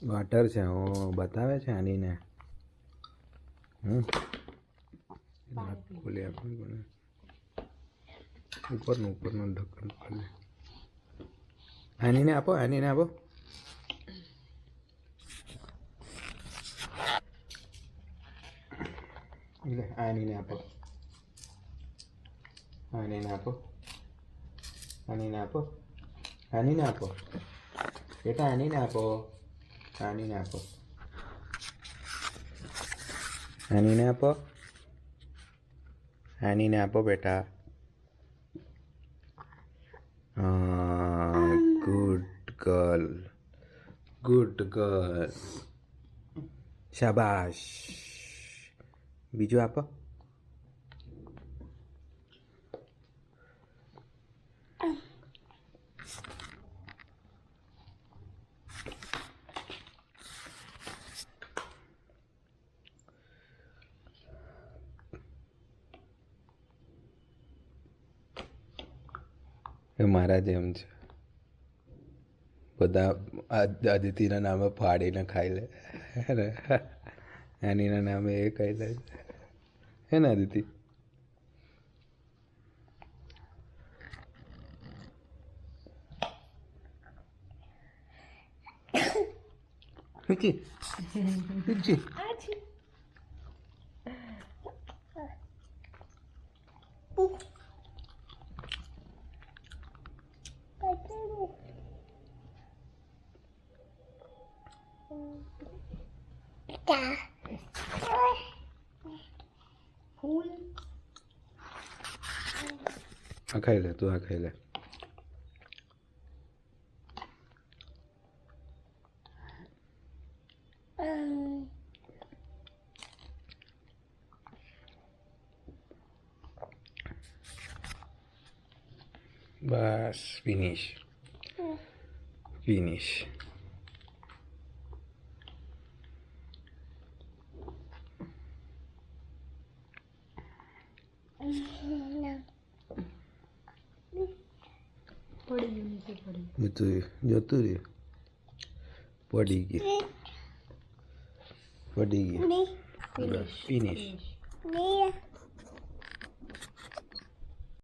water છે ઓ બતાવે છે આનીને ખોલી આપણે ઉપરનું ઢક્કન ખોલે આનીને આપો લે આનીને આપો બેટા આનીને આપો બેટા ગુડ ગર્લ શાબાશ બીજું આપો એ મારા જેમ છે બધા આદિત્યના નામે ફાડીને ખાઈ લે એનીના નામે એ ખાઈ લે હે ને આદિત્ય આ ખાઈ લે તું આ ખાઈ લે બસ ફિનિશ જતું રહ્યું પડી ગયું ફિનિશ